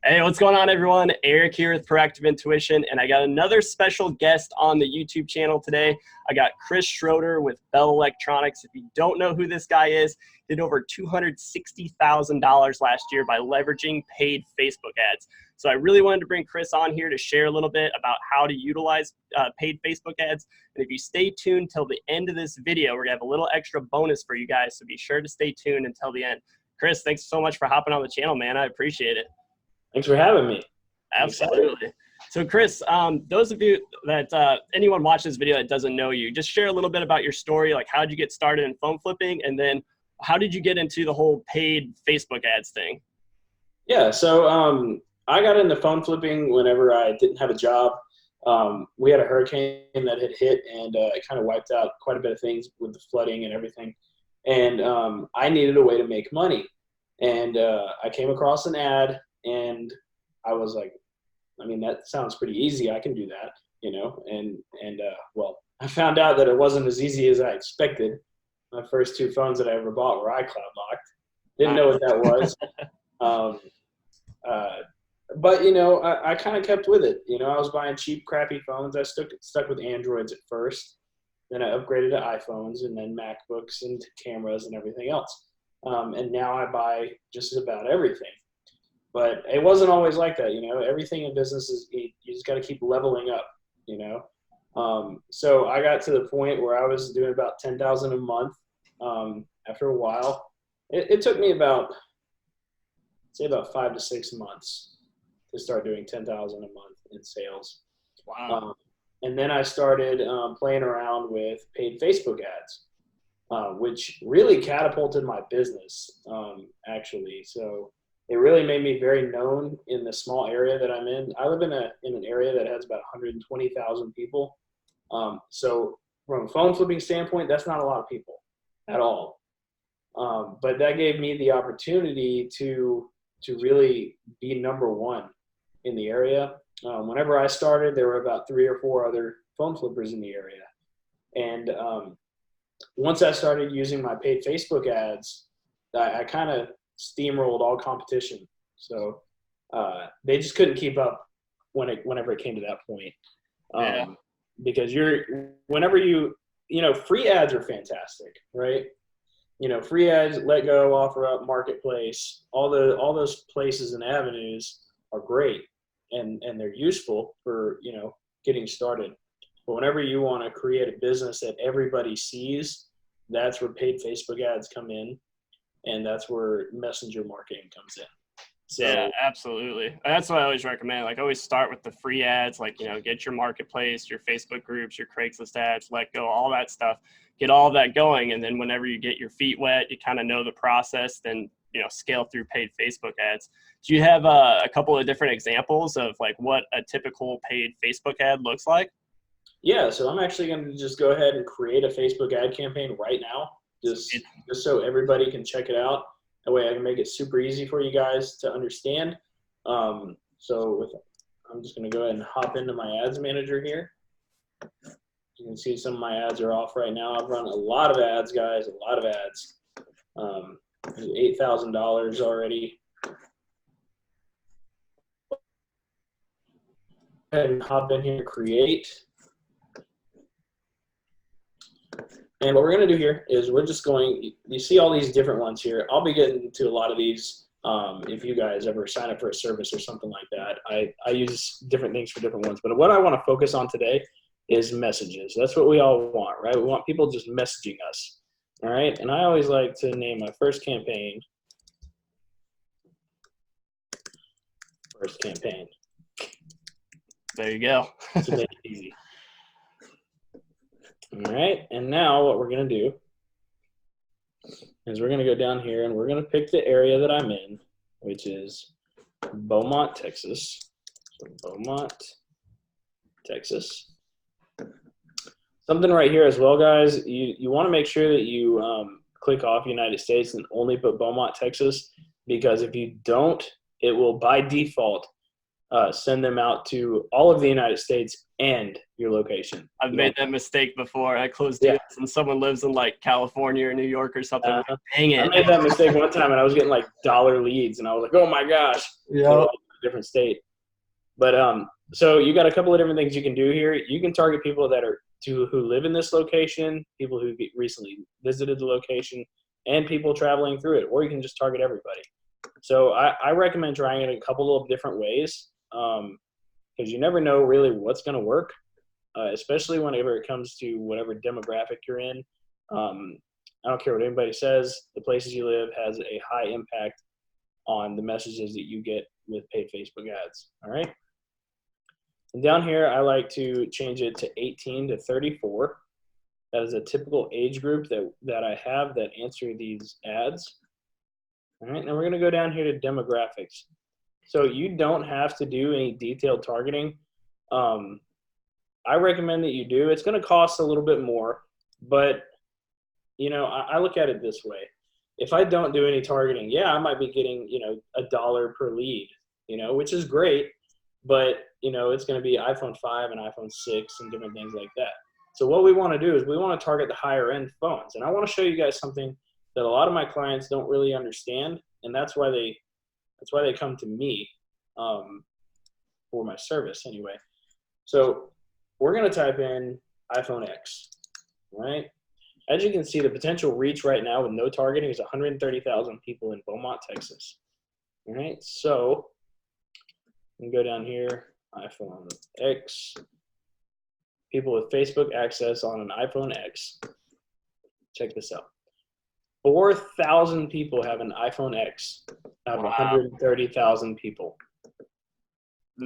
Hey, what's going on, everyone? Eric here with Proactive Intuition, and I got another special guest on the YouTube channel today. I got Chris Schroeder with Bell Electronics. If you don't know who this guy is, he did over $260,000 last year by leveraging paid Facebook ads. So I really wanted to bring Chris on here to share a little bit about how to utilize paid Facebook ads. And if you stay tuned till the end of this video, we're gonna have a little extra bonus for you guys. So be sure to stay tuned until the end. Chris, thanks so much for hopping on the channel, man. I appreciate it. Thanks for having me. Absolutely. So Chris, those of you that anyone watching this video that doesn't know you, just share a little bit about your story. Like, how did you get started in phone flipping? And then how did you get into the whole paid Facebook ads thing? Yeah, so I got into phone flipping whenever I didn't have a job. We had a hurricane that had hit, and it kind of wiped out quite a bit of things with the flooding and everything. And I needed a way to make money. And I came across an ad, and I was like, I mean, that sounds pretty easy. I can do that, you know. And well, I found out that it wasn't as easy as I expected. My first two phones that I ever bought were iCloud locked. Didn't know what that was. But, you know, I kind of kept with it. You know, I was buying cheap, crappy phones. I stuck with Androids at first. Then I upgraded to iPhones and then MacBooks and cameras and everything else. And now I buy just about everything. But it wasn't always like that, you know. Everything in business is you just got to keep leveling up, you know. So I got to the point where I was doing about $10,000 a month. After a while, it took me about 5 to 6 months to start doing $10,000 a month in sales. Wow. And then I started playing around with paid Facebook ads, which really catapulted my business, actually. So it really made me very known in the small area that I'm in. I live in an area that has about 120,000 people. So from a phone flipping standpoint, that's not a lot of people at all. But that gave me the opportunity to really be number one in the area. Whenever I started, there were about 3 or 4 other phone flippers in the area. And once I started using my paid Facebook ads, I kind of steamrolled all competition. So they just couldn't keep up whenever it came to that point. Because whenever you know, free ads are fantastic, right? You know, free ads, Let Go, OfferUp, Marketplace, all those places and avenues are great, and they're useful for, you know, getting started. But whenever you want to create a business that everybody sees, that's where paid Facebook ads come in, and that's where messenger marketing comes in. So, yeah, absolutely. That's what I always recommend. Like, always start with the free ads, like, you know, get your Marketplace, your Facebook groups, your Craigslist ads, Let Go, all that stuff. Get all of that going. And then whenever you get your feet wet, you kind of know the process, then, you know, scale through paid Facebook ads. Do you have a couple of different examples of like what a typical paid Facebook ad looks like? Yeah, so I'm actually going to just go ahead and create a Facebook ad campaign right now, just so everybody can check it out. That way I can make it super easy for you guys to understand. I'm just going to go ahead and hop into my ads manager here. You can see some of my ads are off right now. I've run a lot of ads, guys, a lot of ads. $8,000 already. Go ahead and hop in here to create. And what we're going to do here is we're just going, you see all these different ones here. I'll be getting to a lot of these if you guys ever sign up for a service or something like that. I use different things for different ones. But what I want to focus on today is messages. That's what we all want, right? We want people just messaging us, all right? And I always like to name my first campaign. There you go. To make it easy. All right, and now what we're going to do is we're going to go down here and we're going to pick the area that I'm in, which is Beaumont, Texas. So Beaumont, Texas. Something right here as well, guys. You want to make sure that you click off United States and only put Beaumont, Texas, because if you don't, it will by default send them out to all of the United States and your location. I've made that mistake before. I closed deals and someone lives in like California or New York or something. Dang it. I made that mistake one time and I was getting like dollar leads and I was like, oh my gosh. Yeah. different state. But so you got a couple of different things you can do here. You can target people that are who live in this location, people who recently visited the location, and people traveling through it. Or you can just target everybody. So I recommend trying it a couple of different ways, because you never know really what's going to work, especially whenever it comes to whatever demographic you're in. I don't care what anybody says. The places you live has a high impact on the messages that you get with paid Facebook ads. All right. And down here, I like to change it to 18 to 34. That is a typical age group that I have that answer these ads. All right, now we're going to go down here to demographics. So you don't have to do any detailed targeting. I recommend that you do. It's going to cost a little bit more, but I look at it this way. If I don't do any targeting, yeah, I might be getting, $1 per lead, which is great, but it's going to be iPhone 5 and iPhone 6 and different things like that. So what we want to do is we want to target the higher end phones. And I want to show you guys something that a lot of my clients don't really understand. And that's why they come to me for my service anyway. So we're going to type in iPhone X, right? As you can see, the potential reach right now with no targeting is 130,000 people in Beaumont, Texas. All right, so we can go down here, iPhone X. People with Facebook access on an iPhone X. Check this out. 4,000 people have an iPhone X out of 130,000 people.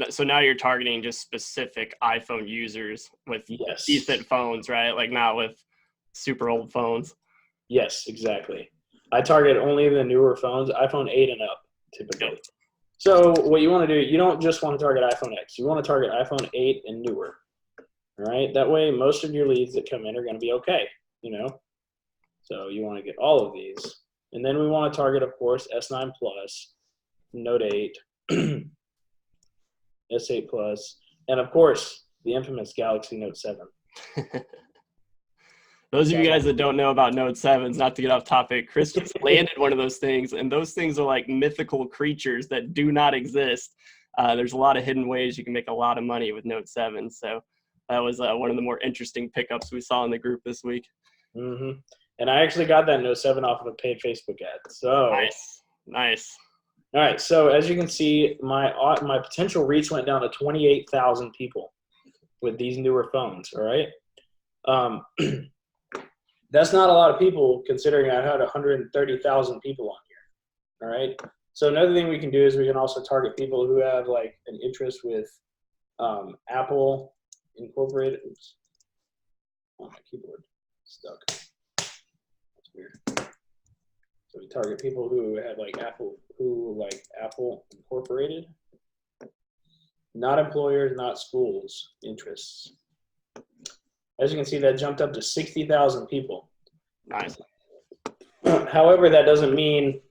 So now you're targeting just specific iPhone users with decent phones, right? Like not with super old phones. Yes, exactly. I target only the newer phones, iPhone 8 and up, typically. Yep. So what you want to do, you don't just want to target iPhone X. You want to target iPhone 8 and newer. All right? That way, most of your leads that come in are going to be okay, So you want to get all of these. And then we want to target, of course, S9 Plus, Note 8, S8 Plus, and, of course, the infamous Galaxy Note 7. Those of you guys that don't know about Note 7s, not to get off topic, Chris just landed one of those things, and those things are like mythical creatures that do not exist. There's a lot of hidden ways you can make a lot of money with Note 7. So that was one of the more interesting pickups we saw in the group this week. Mm-hmm. And I actually got that Note 7 off of a paid Facebook ad. So Nice. All right. So as you can see, my potential reach went down to 28,000 people with these newer phones. All right. That's not a lot of people considering I had 130,000 people on here. All right. So another thing we can do is we can also target people who have like an interest with Apple Incorporated. Oops. Oh, my keyboard stuck. That's weird. So we target people who have like Apple Incorporated. Not employers, not schools interests. As you can see, that jumped up to 60,000 people. Nice. However, that doesn't mean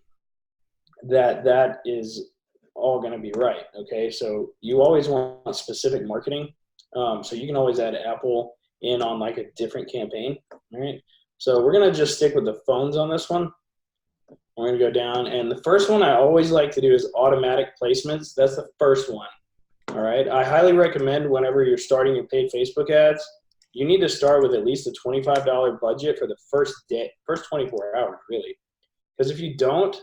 that is all going to be right. Okay, so you always want specific marketing. So you can always add Apple in on like a different campaign. All right. So we're going to just stick with the phones on this one. We're going to go down. And the first one I always like to do is automatic placements. That's the first one. All right. I highly recommend whenever you're starting your paid Facebook ads, you need to start with at least a $25 budget for the first 24 hours, really. Because if you don't,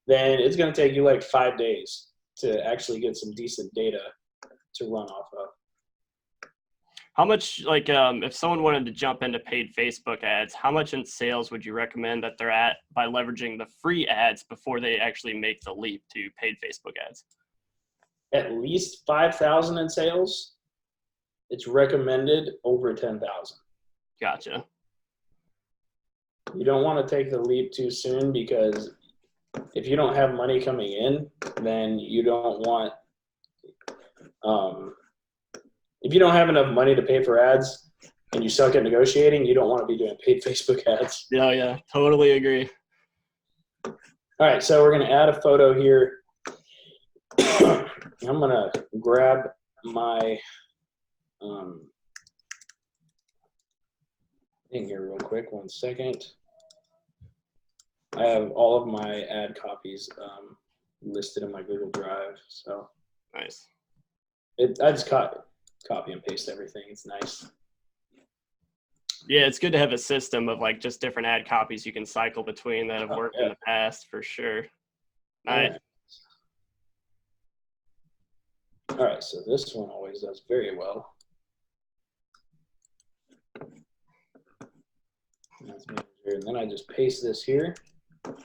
then it's going to take you like 5 days to actually get some decent data to run off of. How much, like, if someone wanted to jump into paid Facebook ads, how much in sales would you recommend that they're at by leveraging the free ads before they actually make the leap to paid Facebook ads? At least 5,000 in sales. It's recommended over 10,000. Gotcha. You don't want to take the leap too soon because if you don't have money coming in, then you don't want if you don't have enough money to pay for ads and you suck at negotiating, you don't want to be doing paid Facebook ads. Yeah, totally agree. All right, so we're going to add a photo here. I'm going to grab my thing here real quick. 1 second. I have all of my ad copies listed in my Google Drive. So Nice. I just copy and paste everything. It's nice. Yeah, it's good to have a system of like just different ad copies you can cycle between that have worked in the past for sure. Nice. Yeah. All right, so this one always does very well. And then I just paste this here. All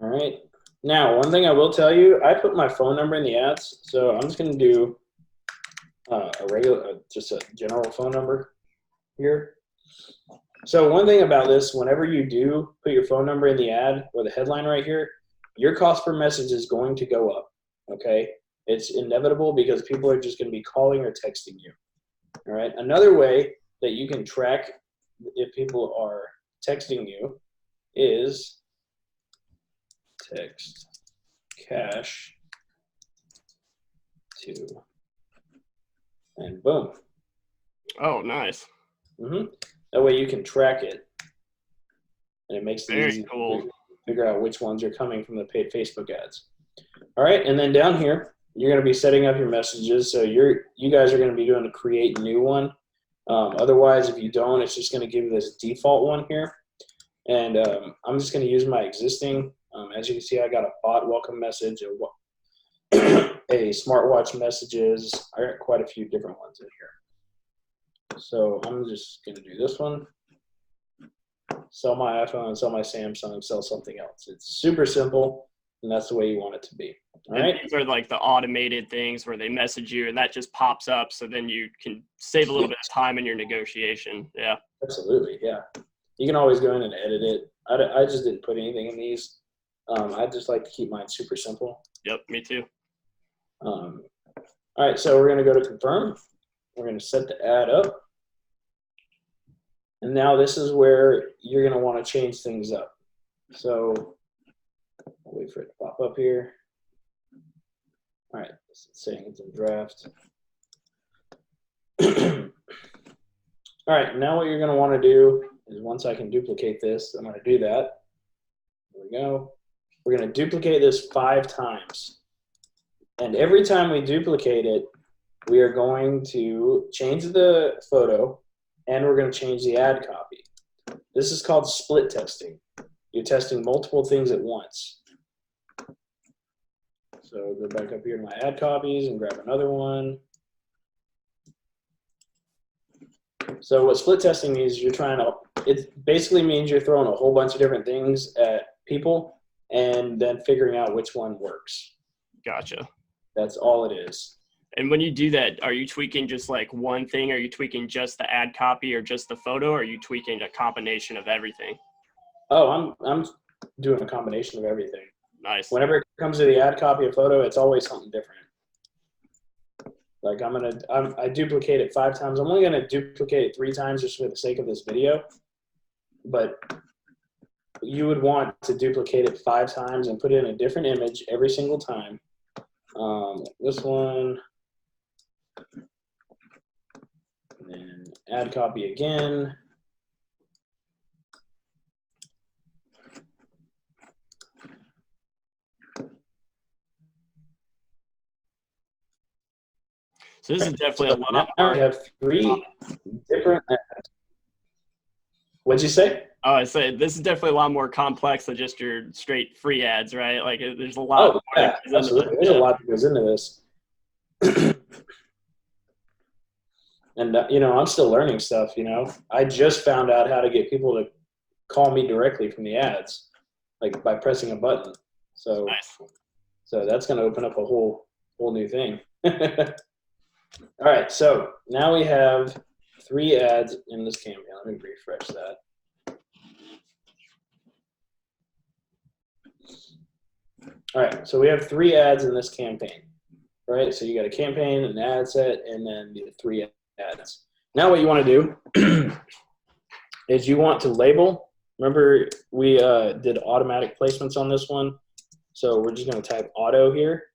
right. Now, one thing I will tell you, I put my phone number in the ads, so I'm just going to do a regular, just a general phone number here. So one thing about this, whenever you do put your phone number in the ad or the headline right here, your cost per message is going to go up, okay? It's inevitable because people are just going to be calling or texting you, all right? Another way that you can track if people are texting you is text cash to, and boom. Oh, nice. That way you can track it, and it makes it easy cool. to figure out which ones are coming from the paid Facebook ads. All right, and then down here, you're going to be setting up your messages. So you guys are going to be doing a create new one. Otherwise, if you don't, it's just going to give you this default one here. And I'm just going to use my existing. As you can see, I got a bot welcome message, a smartwatch messages. I got quite a few different ones in here. So I'm just going to do this one. Sell my iPhone, sell my Samsung, sell something else. It's super simple, and that's the way you want it to be. All right. These are like the automated things where they message you and that just pops up, so then you can save a little bit of time in your negotiation. Yeah. Absolutely. Yeah. You can always go in and edit it. I just didn't put anything in these. I just like to keep mine super simple. Yep, me too. All right, so we're going to go to confirm. We're going to set the ad up. And now this is where you're going to want to change things up. So I'll wait for it to pop up here. All right, it's saying it's in draft. All right, now what you're going to want to do is, once I can duplicate this, I'm going to do that. There we go. We're going to duplicate this 5 times. And every time we duplicate it, we are going to change the photo, and we're going to change the ad copy. This is called split testing. You're testing multiple things at once. So go back up here to my ad copies and grab another one. So what split testing means is it basically means you're throwing a whole bunch of different things at people and then figuring out which one works. Gotcha. That's all it is. And when you do that, are you tweaking just like one thing? Are you tweaking just the ad copy or just the photo? Or are you tweaking a combination of everything? Oh, I'm doing a combination of everything. Nice. Whenever it comes to the ad copy or photo, it's always something different. Like I duplicate it 5 times. I'm only gonna duplicate it 3 times just for the sake of this video. But you would want to duplicate it 5 times and put it in a different image every single time. This one, and then ad copy again. So this is definitely a lot. Now we have 3 different ads. What'd you say? Oh, I say this is definitely a lot more complex than just your straight free ads, right? Like there's a lot. Oh, yeah, absolutely. There's a lot that goes into this. And, I'm still learning stuff, I just found out how to get people to call me directly from the ads, like by pressing a button. So, nice. So that's going to open up a whole new thing. All right, so now we have 3 ads in this campaign. Let me refresh that. All right, so we have 3 ads in this campaign, right? So you got a campaign, an ad set, and then the 3 ads. Now what you want to do is you want to label. Remember we did automatic placements on this one. So we're just going to type auto here.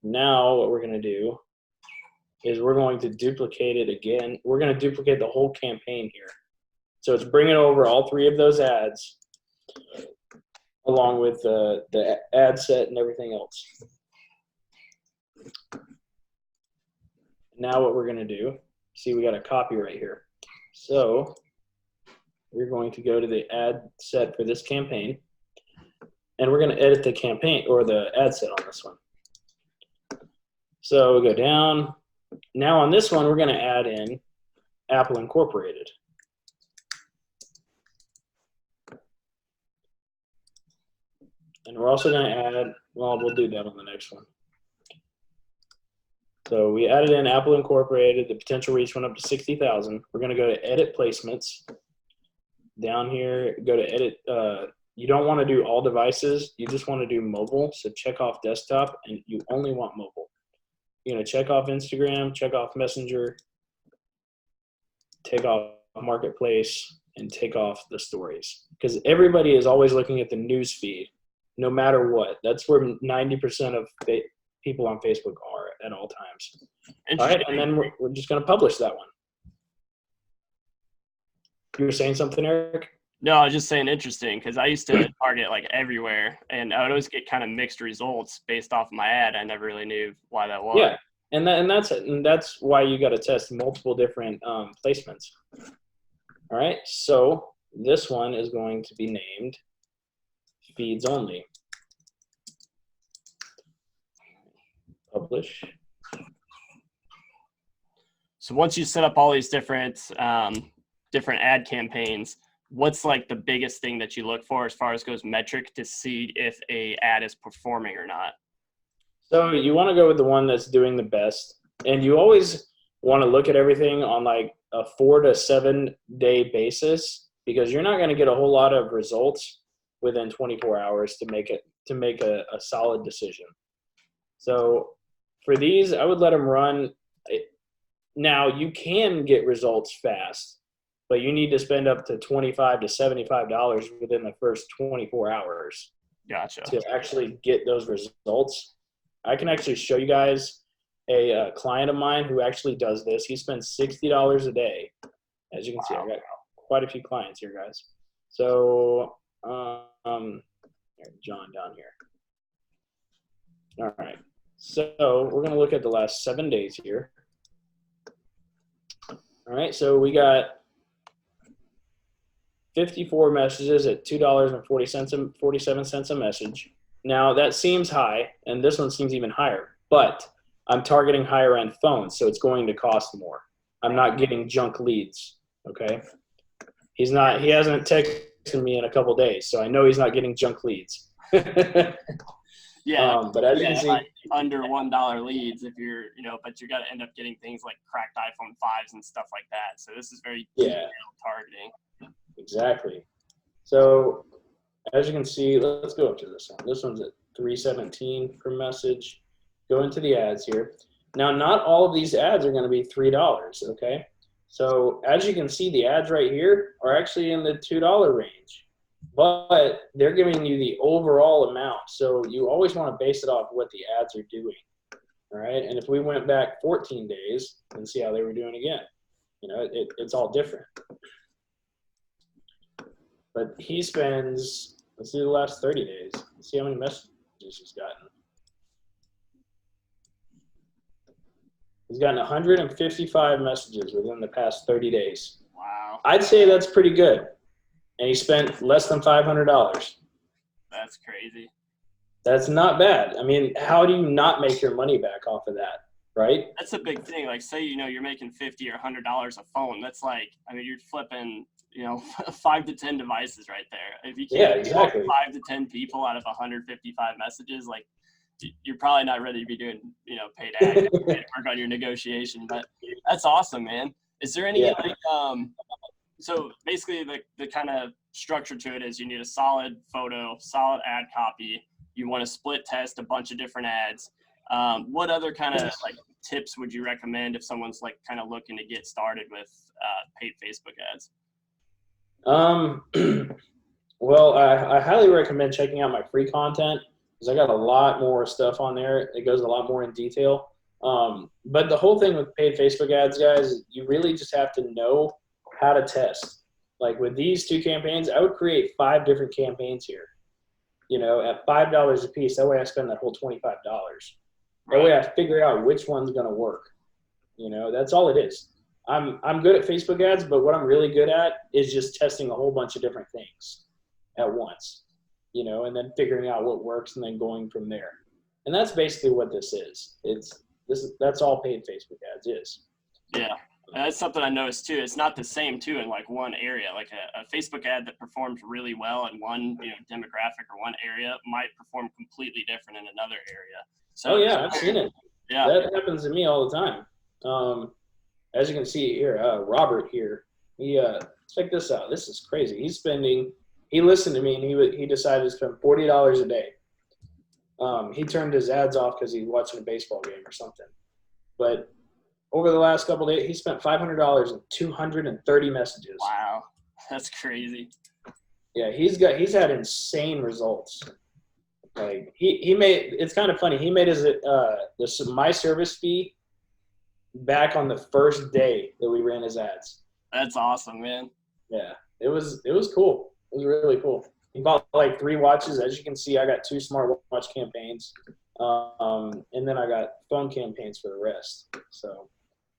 Now what we're going to do is we're going to duplicate it again. We're going to duplicate the whole campaign here. So it's bringing over all 3 of those ads along with the ad set and everything else. Now what we're going to do, see, we got a copy right here. So we're going to go to the ad set for this campaign, and we're going to edit the campaign or the ad set on this one. So we go down. Now on this one, we're going to add in Apple Incorporated. And we're also going to add, well, we'll do that on the next one. So we added in Apple Incorporated. The potential reach went up to 60,000. We're going to go to edit placements. Down here, go to edit. You don't want to do all devices. You just want to do mobile. So check off desktop, and you only want mobile. You're going to check off Instagram, check off Messenger, take off Marketplace, and take off the stories. Because everybody is always looking at the news feed, no matter what. That's where 90% of people on Facebook are at all times. All right, and then we're just going to publish that one. You were saying something, Eric? No, I was just saying interesting because I used to target like everywhere, and I would always get kind of mixed results based off of my ad. I never really knew why that was. Yeah, and that's why you got to test multiple different placements. All right, so this one is going to be named Feeds Only. Publish. So once you set up all these different ad campaigns, what's like the biggest thing that you look for as far as goes metric to see if a ad is performing or not? So you want to go with the one that's doing the best, and you always want to look at everything on like a 4 to 7 day basis, because you're not going to get a whole lot of results within 24 hours to make a solid decision. So for these, I would let them run. Now you can get results fast, but you need to spend up to $25 to $75 within the first 24 hours. Gotcha. To actually get those results. I can actually show you guys a client of mine who actually does this. He spends $60 a day. As you can see, I got quite a few clients here, guys. So, John down here. All right. So we're going to look at the last 7 days here. All right. So we got 54 messages at $2.47 a message. Now that seems high, and this one seems even higher, but I'm targeting higher end phones, so it's going to cost more. I'm not getting junk leads. Okay. He hasn't texted me in a couple days, so I know he's not getting junk leads. Yeah, but as you can see, like under $1 leads if you're, but you got to end up getting things like cracked iPhone 5s and stuff like that. So this is very targeting. Exactly. So as you can see, let's go up to this one. This one's at $3.17 per message. Go into the ads here. Now, not all of these ads are going to be $3, okay? So as you can see, the ads right here are actually in the $2 range, but they're giving you the overall amount. So you always want to base it off what the ads are doing, all right? And if we went back 14 days and see how they were doing again, it's all different. But he spends, let's see the last 30 days. Let's see how many messages he's gotten. He's gotten 155 messages within the past 30 days. Wow. I'd say that's pretty good. And he spent less than $500. That's crazy. That's not bad. I mean, how do you not make your money back off of that, right? That's a big thing. Like, say, you're making $50 or $100 a phone. That's like, you're flipping, 5 to 10 devices right there. If you can't help 5 to 10 people out of 155 messages, like, you're probably not ready to be doing, paid ad work on your negotiation. But that's awesome, man. Is there any so basically the kind of structure to it is you need a solid photo, solid ad copy. You want to split test a bunch of different ads. What other kind of like tips would you recommend if someone's like kind of looking to get started with paid Facebook ads? Well, I highly recommend checking out my free content, because I got a lot more stuff on there. It goes a lot more in detail. But the whole thing with paid Facebook ads, guys, you really just have to know how to test. Like with these 2 campaigns, I would create 5 different campaigns here, at $5 a piece. That way I spend that whole $25. That way I figure out which one's going to work. That's all it is. I'm good at Facebook ads, but what I'm really good at is just testing a whole bunch of different things at once, and then figuring out what works and then going from there. And that's basically what this is. That's all paid Facebook ads is. Yeah. That's something I noticed too. It's not the same too in like one area. Like a Facebook ad that performs really well in one demographic or one area might perform completely different in another area. So I've seen it. Yeah, that happens to me all the time. As you can see here, Robert here, he check this out. This is crazy. He listened to me and he decided to spend $40 a day. He turned his ads off because he's watching a baseball game or something. But over the last couple of days, he spent $500 and 230 messages. Wow, that's crazy. Yeah, he's had insane results. Like he made, it's kind of funny. He made his my service fee back on the first day that we ran his ads. That's awesome, man. Yeah, it was cool. It was really cool. He bought like 3 watches. As you can see, I got 2 smartwatch campaigns, and then I got phone campaigns for the rest. So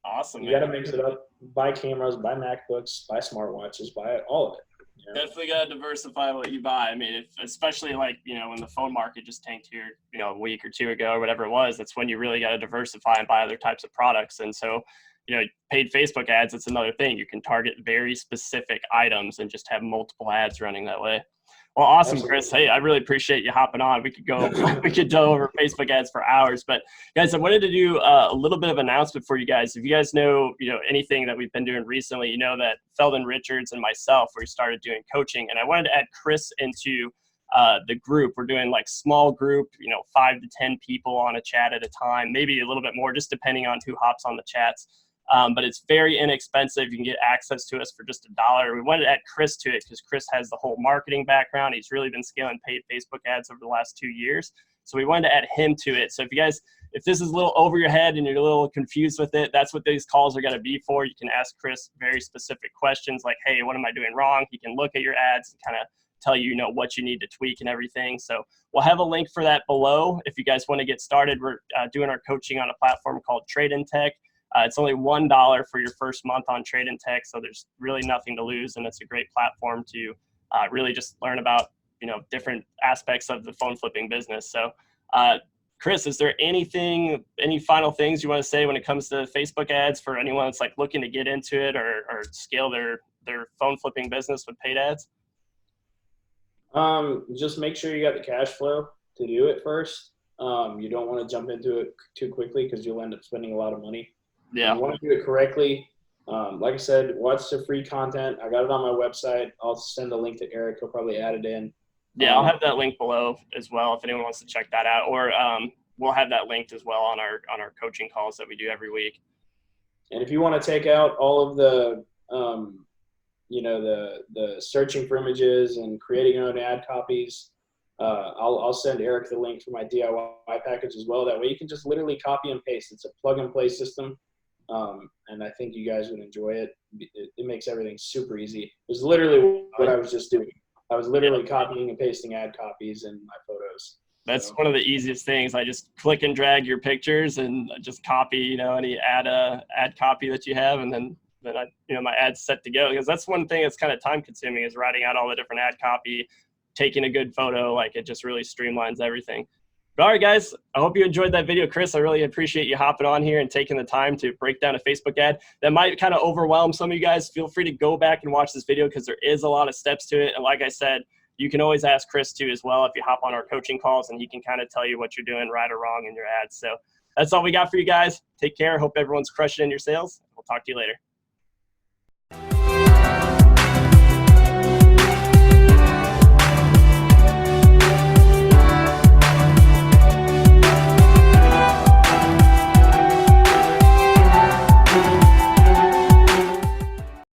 awesome. You got to mix it up. Buy cameras, buy MacBooks, buy smartwatches, buy all of it. Definitely got to diversify what you buy. I mean, especially like, when the phone market just tanked here, a week or 2 ago or whatever it was, that's when you really got to diversify and buy other types of products. And so, paid Facebook ads, it's another thing. You can target very specific items and just have multiple ads running that way. Well, awesome, Absolutely. Chris. Hey, I really appreciate you hopping on. We could go over Facebook ads for hours, but guys, I wanted to do a little bit of announcement for you guys. If you guys know, anything that we've been doing recently, you know that Feldon Richards and myself, we started doing coaching, and I wanted to add Chris into the group. We're doing like small group, 5 to 10 people on a chat at a time, maybe a little bit more, just depending on who hops on the chats. But it's very inexpensive. You can get access to us for just $1. We wanted to add Chris to it because Chris has the whole marketing background. He's really been scaling paid Facebook ads over the last 2 years. So we wanted to add him to it. So if this is a little over your head and you're a little confused with it, that's what these calls are going to be for. You can ask Chris very specific questions like, hey, what am I doing wrong? He can look at your ads and kind of tell you, what you need to tweak and everything. So we'll have a link for that below. If you guys want to get started, we're doing our coaching on a platform called Trade in Tech. It's only $1 for your first month on Trade in Tech, so there's really nothing to lose, and it's a great platform to really just learn about different aspects of the phone flipping business. So, Chris, is there any final things you want to say when it comes to Facebook ads for anyone that's like looking to get into it or scale their phone flipping business with paid ads? Just make sure you got the cash flow to do it first. You don't want to jump into it too quickly because you'll end up spending a lot of money. Yeah. You want to do it correctly. Like I said, watch the free content. I got it on my website. I'll send a link to Eric. He'll probably add it in. Yeah, I'll have that link below as well if anyone wants to check that out. Or we'll have that linked as well on our coaching calls that we do every week. And if you want to take out all of the the searching for images and creating your own ad copies, I'll send Eric the link for my DIY package as well. That way you can just literally copy and paste. It's a plug and play system. And I think you guys would enjoy it. It makes everything super easy. It was literally what I was just doing. I was literally copying and pasting ad copies in my photos. That's one of the easiest things. I just click and drag your pictures and just copy, any ad copy that you have, and then my ad's set to go. Because that's one thing that's kind of time consuming is writing out all the different ad copy, taking a good photo. Like it just really streamlines everything. But all right, guys, I hope you enjoyed that video. Chris, I really appreciate you hopping on here and taking the time to break down a Facebook ad. That might kind of overwhelm some of you guys. Feel free to go back and watch this video because there is a lot of steps to it. And like I said, you can always ask Chris too as well if you hop on our coaching calls, and he can kind of tell you what you're doing right or wrong in your ads. So that's all we got for you guys. Take care. Hope everyone's crushing in your sales. We'll talk to you later.